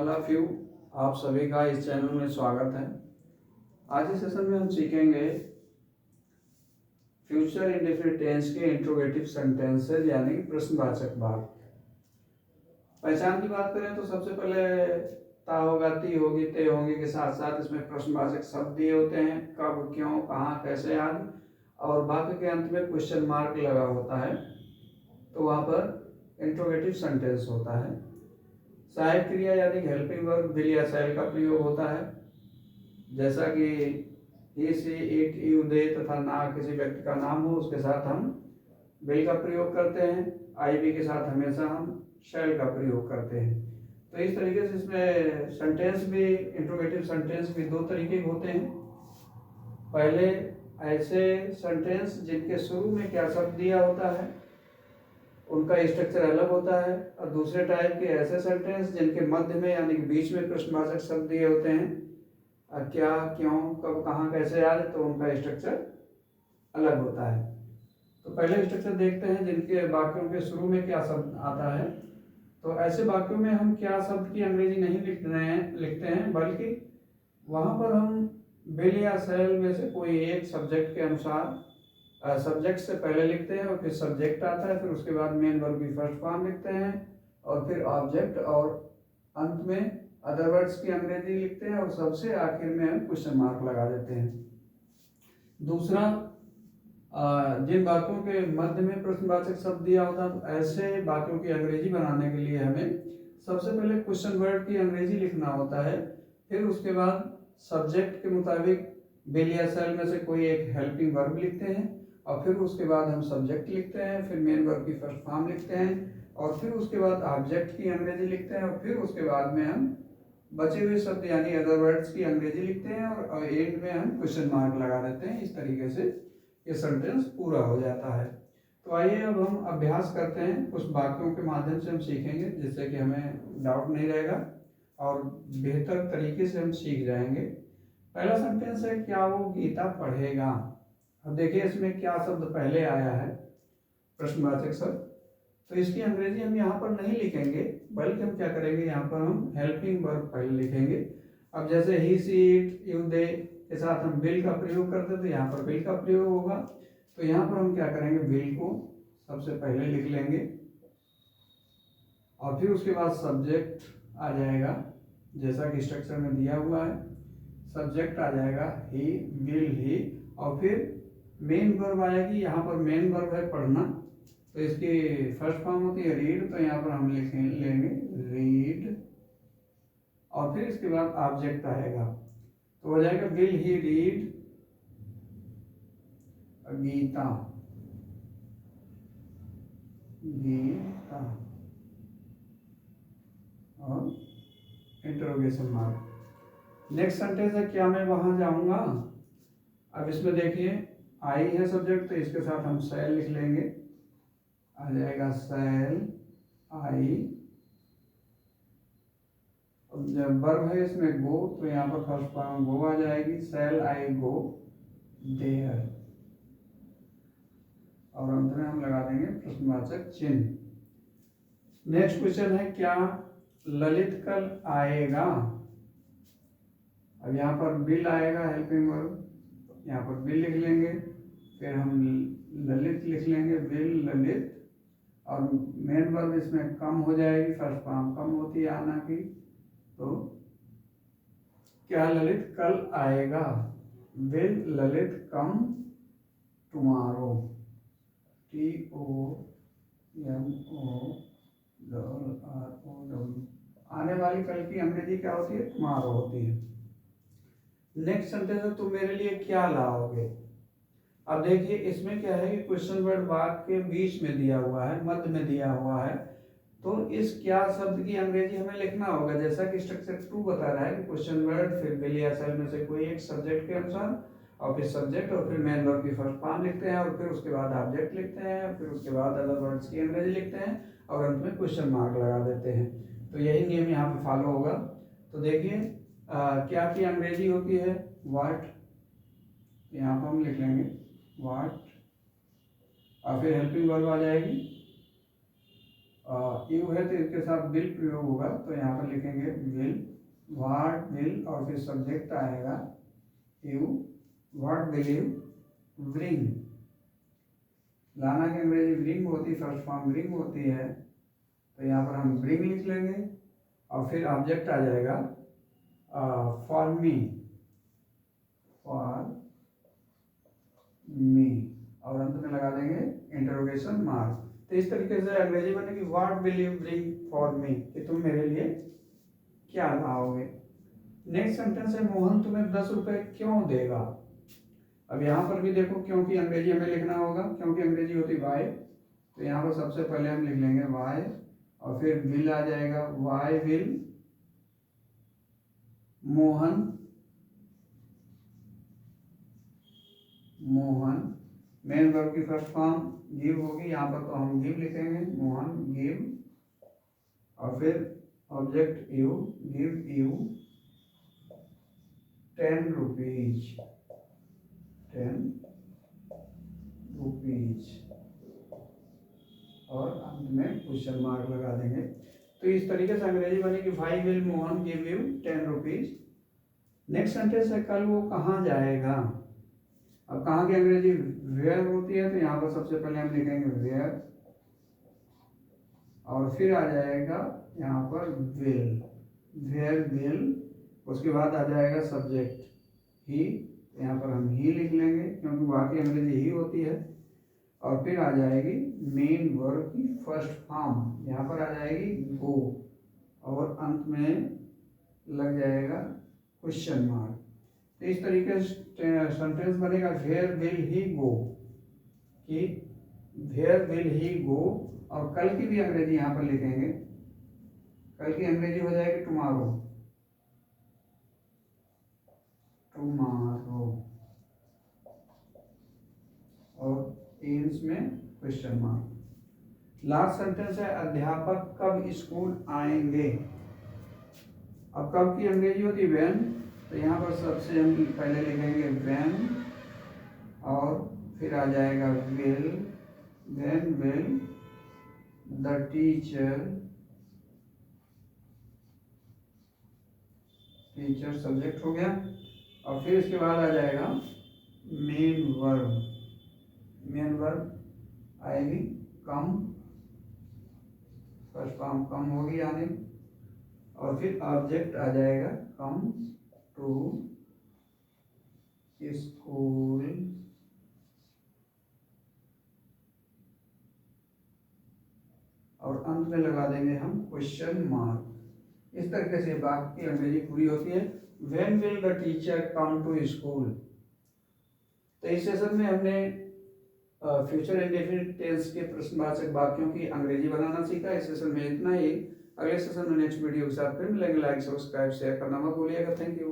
All of you, आप सभी का इस चैनल में स्वागत है। आज के सेशन में हम सीखेंगे फ्यूचर इंडेफिनिट टेंस के इंट्रोगेटिव सेंटेंसेस यानी कि प्रश्नवाचक भाग। पहचान की बात करें तो सबसे पहले ता होगा, ती होगी, ते होंगे के साथ साथ इसमें प्रश्नवाचक शब्द दिए होते हैं, कब, क्यों, कहाँ, कैसे आदि, और वाक्य के अंत में क्वेश्चन मार्क लगा होता है, तो वहाँ पर इंट्रोगेटिव सेंटेंस होता है। सहायक क्रिया यानी हेल्पिंग वर्ब विल या शैल का प्रयोग होता है, जैसा कि ही, सी, इट, यू, दे तथा ना किसी व्यक्ति का नाम हो उसके साथ हम विल का प्रयोग करते हैं। आई बी के साथ हमेशा हम शैल का प्रयोग करते हैं। तो इस तरीके से इसमें सेंटेंस भी, इंट्रोगेटिव सेंटेंस भी दो तरीके के होते हैं। पहले ऐसे सेंटेंस जिनके शुरू में क्या शब्द दिया होता है उनका स्ट्रक्चर अलग होता है, और दूसरे टाइप के ऐसे सेंटेंस जिनके मध्य में यानी कि बीच में प्रश्नवाचक शब्द दिए होते हैं, क्या, क्यों, कब, कहाँ, कैसे आदि, तो उनका स्ट्रक्चर अलग होता है। तो पहले स्ट्रक्चर देखते हैं जिनके वाक्यों के शुरू में क्या शब्द आता है। तो ऐसे वाक्यों में हम क्या शब्द की अंग्रेजी नहीं लिखते हैं, बल्कि वहाँ पर हम विल या शैल में से कोई एक सब्जेक्ट के अनुसार सब्जेक्ट से पहले लिखते हैं और फिर सब्जेक्ट आता है, फिर उसके बाद मेन वर्ब की फर्स्ट फॉर्म लिखते हैं और फिर ऑब्जेक्ट, और अंत में अदर वर्ड्स की अंग्रेजी लिखते हैं और सबसे आखिर में हम क्वेश्चन मार्क लगा देते हैं। दूसरा, जिन वाक्यों के मध्य में प्रश्नवाचक शब्द दिया होता है तो ऐसे वाक्यों की अंग्रेजी बनाने के लिए हमें सबसे पहले क्वेश्चन वर्ड की अंग्रेजी लिखना होता है, फिर उसके बाद सब्जेक्ट के मुताबिक विल या शैल में से कोई एक हेल्पिंग वर्ब लिखते हैं, और फिर उसके बाद हम सब्जेक्ट लिखते हैं, फिर मेन वर्ब की फर्स्ट फॉर्म लिखते हैं, और फिर उसके बाद ऑब्जेक्ट की अंग्रेजी लिखते हैं, और फिर उसके बाद में हम बचे हुए शब्द यानी अदर वर्ड्स की अंग्रेजी लिखते हैं और एंड में हम क्वेश्चन मार्क लगा देते हैं। इस तरीके से ये सेंटेंस पूरा हो जाता है। तो आइए अब हम अभ्यास करते हैं, कुछ वाक्यों के माध्यम से हम सीखेंगे जिससे कि हमें डाउट नहीं रहेगा और बेहतर तरीके से हम सीख जाएंगे। पहला सेंटेंस है, क्या वो गीता पढ़ेगा। अब देखिए इसमें क्या शब्द पहले आया है, प्रश्नवाचक शब्द, तो इसकी अंग्रेजी हम यहाँ पर नहीं लिखेंगे, बल्कि हम क्या करेंगे, यहाँ पर हम हेल्पिंग वर्ब पहले लिखेंगे। अब जैसे ही, सी, इट, यू, दे के साथ हम विल का प्रयोग करते तो यहाँ पर विल का प्रयोग होगा। तो यहाँ पर हम क्या करेंगे, विल को सबसे पहले लिख लेंगे और फिर उसके बाद सब्जेक्ट आ जाएगा जैसा कि स्ट्रक्चर में दिया हुआ है। सब्जेक्ट आ जाएगा ही, विल, ही, और फिर मेन वर्ब आएगी। यहाँ पर मेन वर्ब है पढ़ना, तो इसकी फर्स्ट फॉर्म होती है रीड, तो यहाँ पर हम लिख लेंगे रीड, और फिर इसके बाद ऑब्जेक्ट आएगा तो हो जाएगा will he read Gita, Gita, और इंटरोगेशन मार्क। नेक्स्ट सेंटेंस है, क्या मैं वहां जाऊंगा। अब इसमें देखिए आई है सब्जेक्ट, तो इसके साथ हम शैल लिख लेंगे, आ जाएगा शैल आई। जब वर्ब है इसमें गो, तो यहाँ पर फर्स्ट फॉर्म गो आ जाएगी, शैल आई गो देयर, और अंत में हम लगा देंगे प्रश्नवाचक चिन्ह। नेक्स्ट क्वेश्चन है, क्या ललित कल आएगा। अब यहाँ पर विल आएगा हेल्पिंग वर्ब, यहाँ पर विल लिख लेंगे, फिर हम ललित लिख लेंगे, विल ललित, और मेन वर्ब इसमें कम हो जाएगी, फर्स्ट फॉर्म कम होती है आना की, तो क्या ललित कल आएगा, will Lalit come tomorrow, TOMORROW, आने वाली कल की अंग्रेजी क्या होती है, टुमारो होती है। नेक्स्ट सेंटेंस है, तुम मेरे लिए क्या लाओगे। अब देखिए इसमें क्या है कि क्वेश्चन वर्ड वाक्य के बीच में दिया हुआ है, मध्य में दिया हुआ है, तो इस क्या शब्द की अंग्रेजी हमें लिखना होगा, जैसा कि स्ट्रक्चर 2 बता रहा है कि क्वेश्चन वर्ड, फिर विल या शैल में से कोई एक सब्जेक्ट के अनुसार, और फिर सब्जेक्ट, और फिर मेन वर्ब की फर्स्ट फॉर्म लिखते हैं, और फिर उसके बाद ऑब्जेक्ट लिखते हैं, फिर उसके बाद अदर वर्ड्स की अंग्रेजी लिखते हैं, और अंत में क्वेश्चन मार्क लगा देते हैं। तो यही नियम यहाँ पे फॉलो होगा। तो देखिए क्या की अंग्रेजी होती है व्हाट, यहाँ पर हम लिख लेंगे व्हाट, और फिर हेल्पिंग वर्ब आ जाएगी यू है तो इसके साथ विल प्रयोग होगा, तो यहाँ पर लिखेंगे विल, व्हाट विल और फिर सब्जेक्ट आएगा you, what will you bring. लाना की अंग्रेजी ब्रिंग होती है, फर्स्ट फॉर्म ब्रिंग होती है, तो यहाँ पर हम ब्रिंग लिख लेंगे और फिर ऑब्जेक्ट आ जाएगा फॉर मी, फॉर मी और अंत में लगा देंगे इंटरोगेशन मार्क। तो इस तरीके से अंग्रेजी बनेगी what will you bring for me, कि तुम मेरे लिए क्या लाओगे। नेक्स्ट सेंटेंस है मोहन तुम्हें 10 रुपए क्यों देगा। अब यहाँ पर भी देखो क्योंकि अंग्रेजी हमें लिखना होगा, क्योंकि अंग्रेजी होती वाई, तो यहाँ पर सबसे पहले हम लिख लेंगे वाई और फिर विल आ जाएगा, why will Mohan, Mohan main verb की फर्स्ट फॉर्म गिव होगी, यहाँ पर तो हम गिव लिखेंगे, मोहन गिव और फिर object you, give you 10 rupees, 10 rupees और अंत में क्वेश्चन मार्क लगा देंगे। तो इस तरीके से अंग्रेजी बनेगी भाई will Mohan give you 10 rupees. Next sentence है कल वो कहाँ जाएगा। अब कहाँ की अंग्रेजी वेयर होती है, तो यहाँ पर सबसे पहले हम लिखेंगे वेयर और फिर आ जाएगा यहाँ पर विल, वेयर विल, उसके बाद आ जाएगा सब्जेक्ट ही, यहाँ पर हम ही लिख लेंगे क्योंकि वहाँ की अंग्रेजी ही होती है और फिर आ जाएगी मेन वर्ब की फर्स्ट फॉर्म, यहाँ पर आ जाएगी गो और अंत में लग जाएगा क्वेश्चन मार्क। तो इस तरीके से सेंटेंस बनेगा वेयर विल ही गो, कि वेयर विल ही गो और कल की भी अंग्रेजी यहाँ पर लिखेंगे, कल की अंग्रेजी हो जाएगी टुमारो, टुमारो और एम्स में क्वेश्चन मार्क। लास्ट सेंटेंस है अध्यापक कब स्कूल आएंगे। अब कब की अंग्रेजी होती है व्हेन, तो यहाँ पर सबसे हम पहले लिखेंगे व्हेन और फिर आ जाएगा will, when will the teacher, teacher subject हो गया और फिर इसके बाद आ जाएगा मेन वर्ब, मेन वर्ब आएगी कम, फर्स्ट फॉर्म कम होगी यानी, और फिर ऑब्जेक्ट आ जाएगा कम टू स्कूल और अंत में लगा देंगे हम क्वेश्चन मार्क। इस तरीके से वाक्य की अंग्रेजी पूरी होती है। When will the teacher come to school. तो इस सेशन में हमने फ्यूचर इंडेफिनिट टेंस के प्रश्नवाचक वाक्यों की अंग्रेजी बनाना सीखा। इस सेशन में इतना ही। अगले सेशन में नेक्स्ट वीडियो के साथ फिर मिलेंगे। लाइक सब्सक्राइब शेयर करना मत भूलिएगा। Thank you.